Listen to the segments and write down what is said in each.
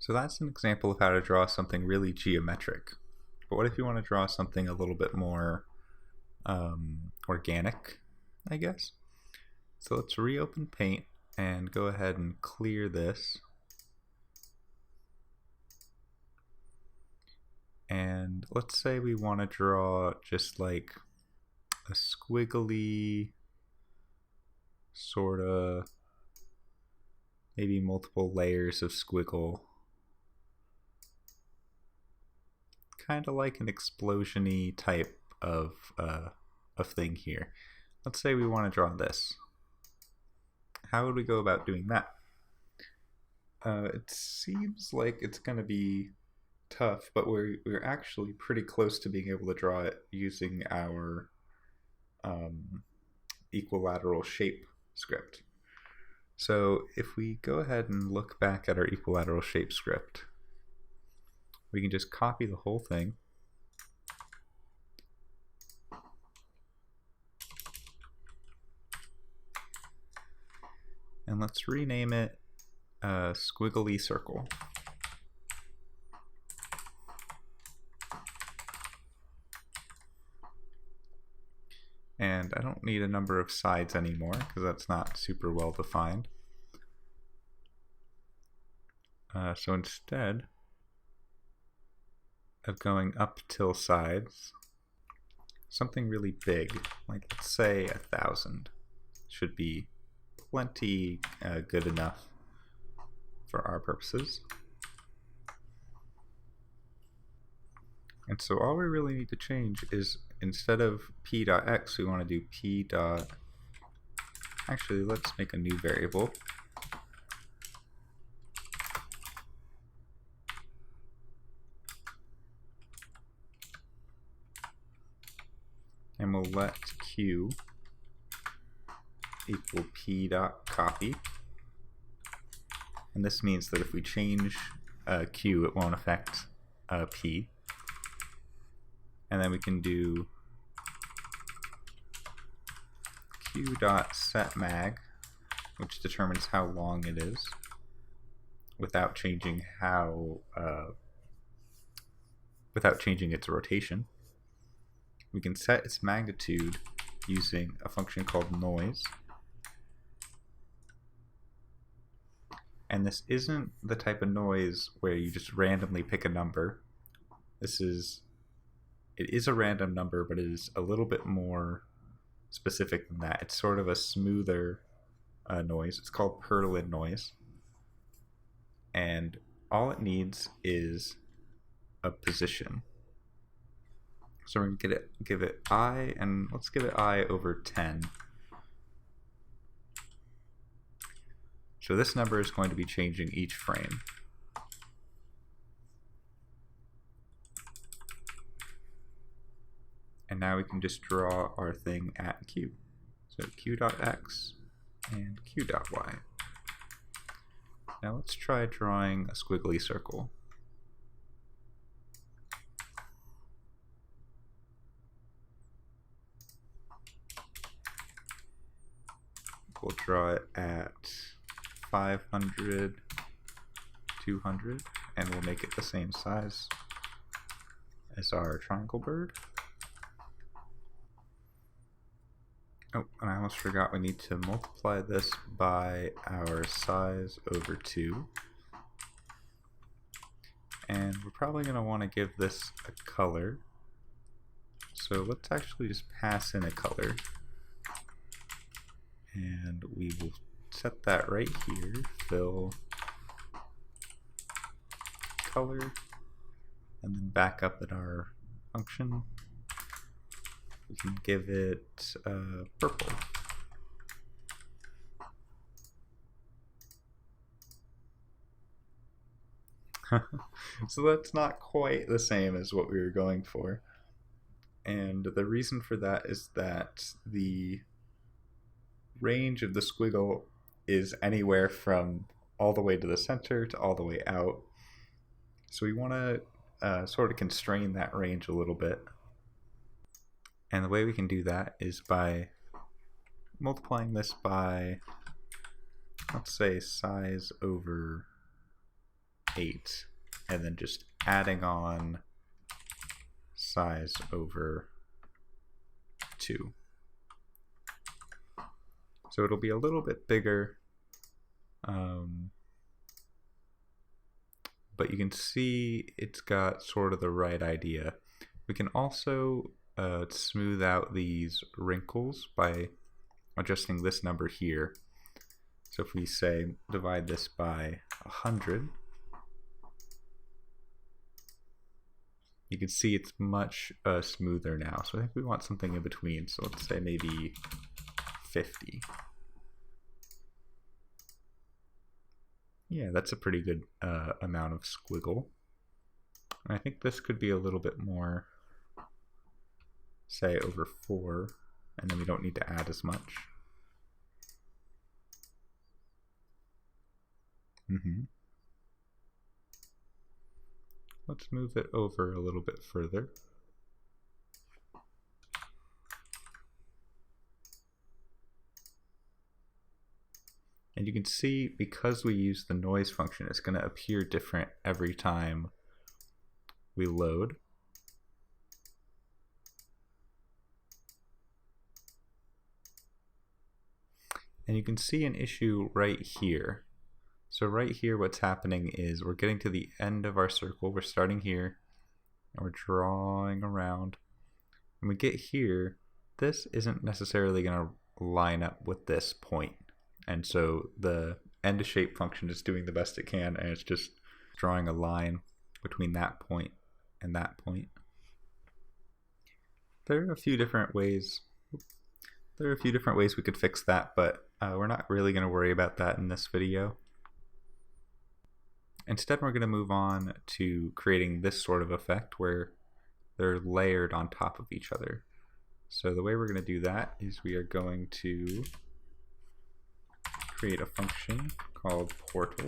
So that's an example of how to draw something really geometric. But what if you want to draw something a little bit more organic, I guess? So let's reopen Paint and go ahead and clear this. And let's say we want to draw just like a squiggly sort of, maybe multiple layers of squiggle, kind of like an explosion-y type of thing here. Let's say we want to draw this. How would we go about doing that? It seems like it's going to be tough, but we're actually pretty close to being able to draw it using our equilateral shape script. So if we go ahead and look back at our equilateral shape script, we can just copy the whole thing. And let's rename it squiggly circle. And I don't need a number of sides anymore because that's not super well defined. So instead of going up till sides, something really big, like let's say 1,000, should be plenty good enough for our purposes. And so all we really need to change is, instead of p.x, we want to do p. Actually, let's make a new variable. And we'll let q equal p.copy. And this means that if we change q, it won't affect p. And then we can do q.setMag, which determines how long it is, without changing its rotation. We can set its magnitude using a function called noise. And this isn't the type of noise where you just randomly pick a number. It is a random number, but it is a little bit more specific than that. It's sort of a smoother noise. It's called Perlin noise. And all it needs is a position. So we're going to give it I, and let's give it I over 10. So this number is going to be changing each frame. And now we can just draw our thing at q. So q.x and q.y. Now let's try drawing a squiggly circle. We'll draw it at 500, 200, and we'll make it the same size as our triangle bird. Oh, and I almost forgot we need to multiply this by our size over 2. And we're probably going to want to give this a color. So let's actually just pass in a color. And we will set that right here, fill color, and then back up at our function. We can give it purple. So that's not quite the same as what we were going for. And the reason for that is that the range of the squiggle is anywhere from all the way to the center to all the way out. So we want to sort of constrain that range a little bit. And the way we can do that is by multiplying this by, let's say, size over 8, and then just adding on size over 2. So it'll be a little bit bigger, but you can see it's got sort of the right idea. We can also smooth out these wrinkles by adjusting this number here. So if we say divide this by 100, you can see it's much smoother now. So I think we want something in between. So let's say maybe 50. Yeah, that's a pretty good amount of squiggle. And I think this could be a little bit more, say over 4, and then we don't need to add as much. Let's move it over a little bit further. And you can see, because we use the noise function, it's going to appear different every time we load. And you can see an issue right here. So right here what's happening is we're getting to the end of our circle. We're starting here and we're drawing around. When we get here, this isn't necessarily going to line up with this point. And so the end shape function is doing the best it can, and it's just drawing a line between that point and that point. There are a few different ways we could fix that, but we're not really going to worry about that in this video. Instead, we're going to move on to creating this sort of effect where they're layered on top of each other. So the way we're going to do that is we are going to create a function called portal.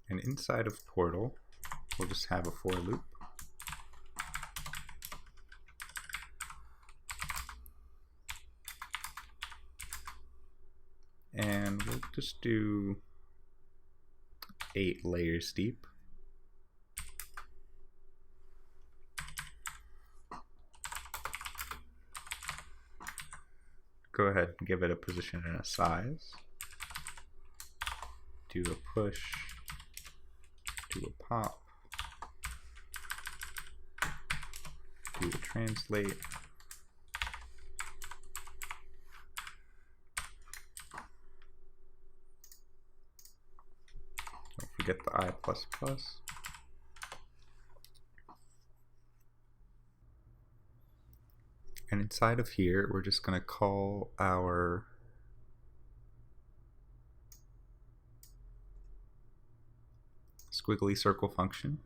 And inside of portal, we'll just have a for loop. And we'll just do 8 layers deep. Go ahead and give it a position and a size. Do a push, do a pop, do a translate, don't forget the I++. And inside of here, we're just going to call our squiggly circle function.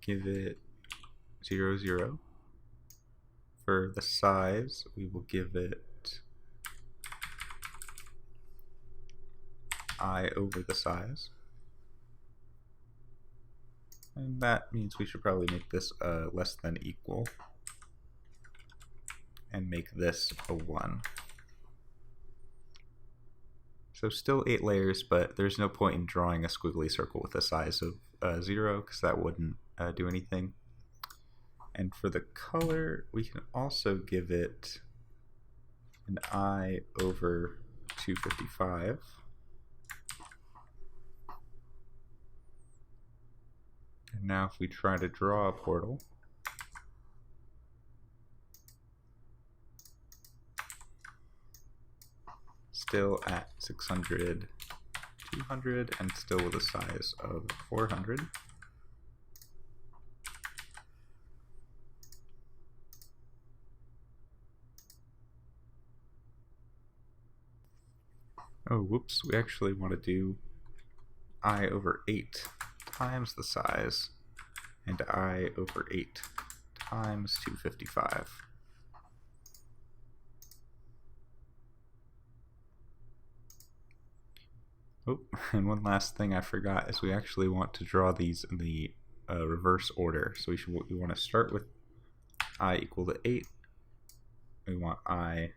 Give it 0, 0. For the size, we will give it I over the size. And that means we should probably make this less than equal and make this a 1. So still 8 layers, but there's no point in drawing a squiggly circle with a size of 0 because that wouldn't do anything. And for the color, we can also give it an I over 255. And now if we try to draw a portal, still at 600, 200, and still with a size of 400. Oh, whoops, we actually want to do I over 8 times the size and I over 8 times 255. Oh, and one last thing I forgot is we actually want to draw these in the reverse order. So we want to start with I equal to 8. We want I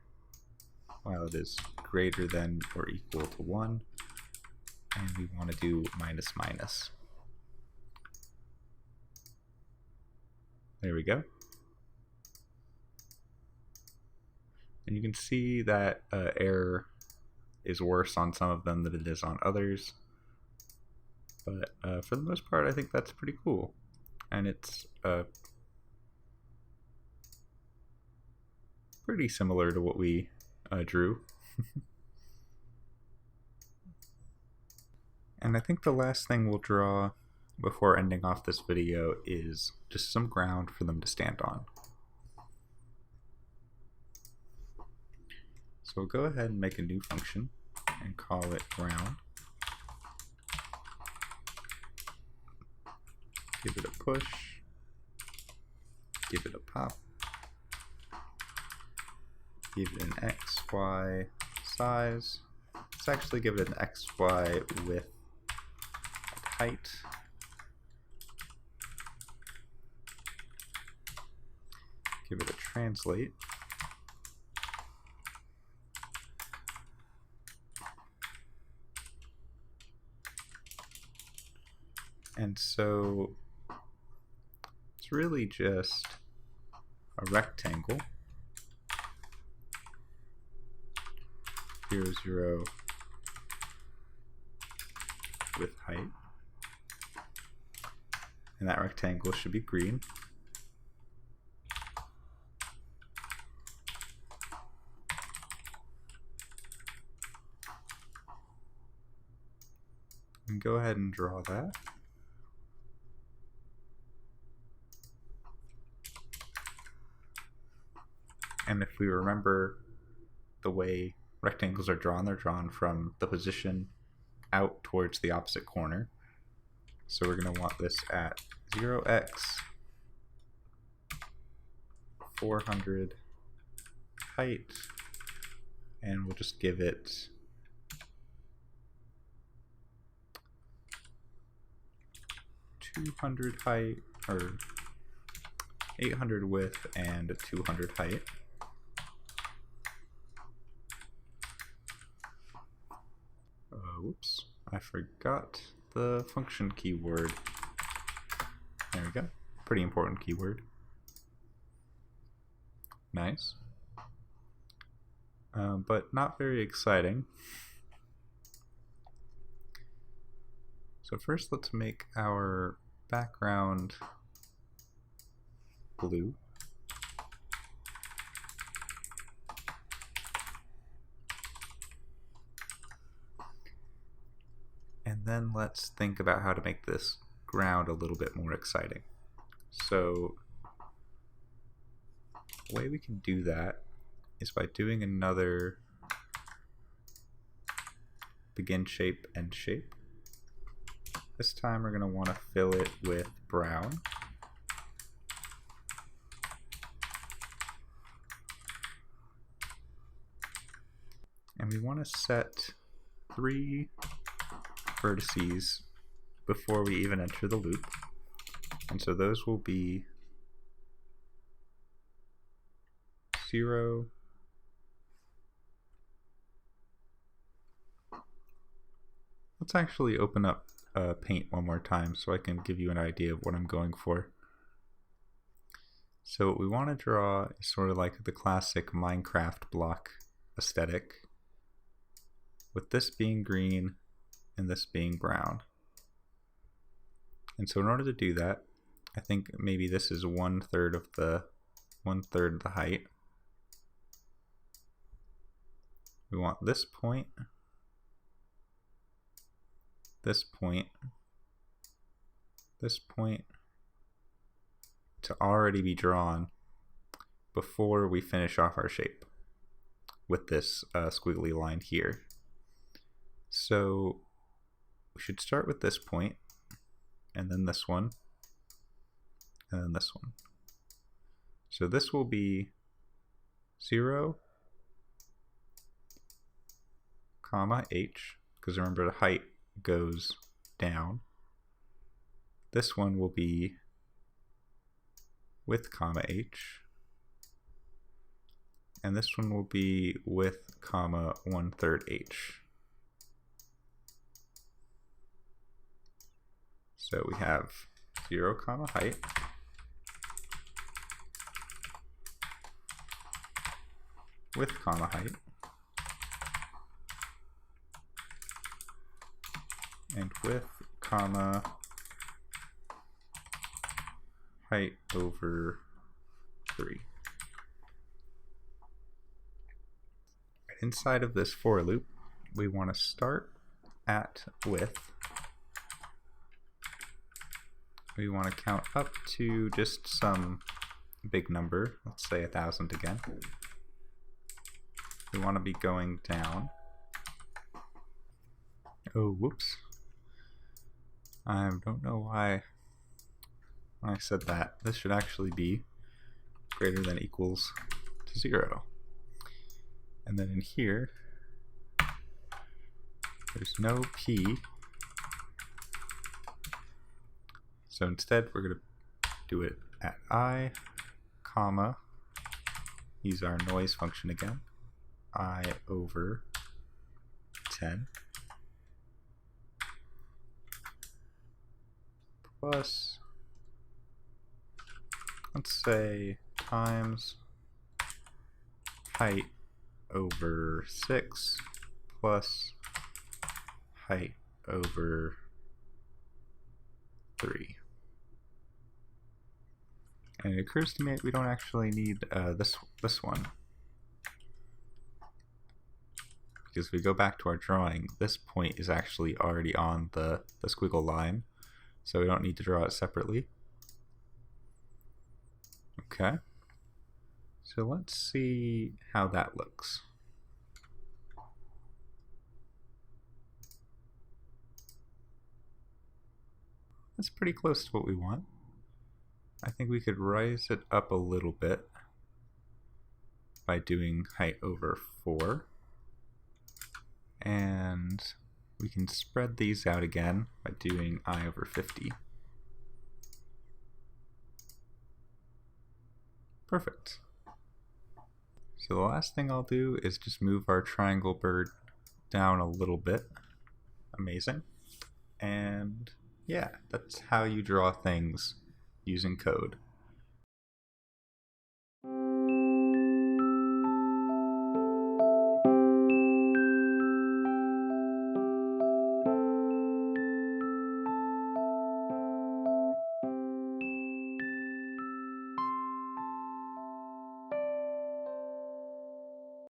while it is greater than or equal to 1. And we want to do minus minus. There we go. And you can see that error is worse on some of them than it is on others. But for the most part, I think that's pretty cool. And it's pretty similar to what we drew. And I think the last thing we'll draw before ending off this video is just some ground for them to stand on. So we'll go ahead and make a new function and call it ground. Give it a push, give it a pop, give it an XY size. Let's actually give it an XY width and height. Give it a translate. And so it's really just a rectangle, 0, 0 with height, and that rectangle should be green. And go ahead and draw that. And if we remember the way rectangles are drawn, they're drawn from the position out towards the opposite corner. So we're going to want this at 0x 400 height, and we'll just give it 200 height, or 800 width and 200 height. Whoops, I forgot the function keyword. There we go. Pretty important keyword. Nice. But not very exciting. So first let's make our background blue. And then let's think about how to make this ground a little bit more exciting. So the way we can do that is by doing another begin shape end shape. This time we're going to want to fill it with brown. And we want to set 3 vertices before we even enter the loop. And so those will be 0, let's actually open up Paint one more time so I can give you an idea of what I'm going for. So what we want to draw is sort of like the classic Minecraft block aesthetic, with this being green and this being brown. And so in order to do that, I think maybe this is 1/3 of the height. We want this point, this point, this point to already be drawn before we finish off our shape with this squiggly line here. So we should start with this point, and then this one, and then this one. So this will be 0, comma, h. because remember the height goes down. This one will be with comma h, and this one will be with comma 1/3 h. So we have 0 comma height, with comma height, and with comma height over 3. Inside of this for loop, we want to start at width. We want to count up to just some big number, let's say 1,000 again. We want to be going down. Oh, whoops. I don't know why I said that. This should actually be greater than equals to 0. And then in here, there's no p. So instead, we're going to do it at I, comma, use our noise function again, I over 10, plus, let's say, times height over 6 plus height over 3. And it occurs to me that we don't actually need this one. Because if we go back to our drawing, this point is actually already on the squiggle line, so we don't need to draw it separately. Okay. So let's see how that looks. That's pretty close to what we want. I think we could rise it up a little bit by doing height over 4. And we can spread these out again by doing I over 50. Perfect. So the last thing I'll do is just move our triangle bird down a little bit. Amazing. And yeah, that's how you draw things using code.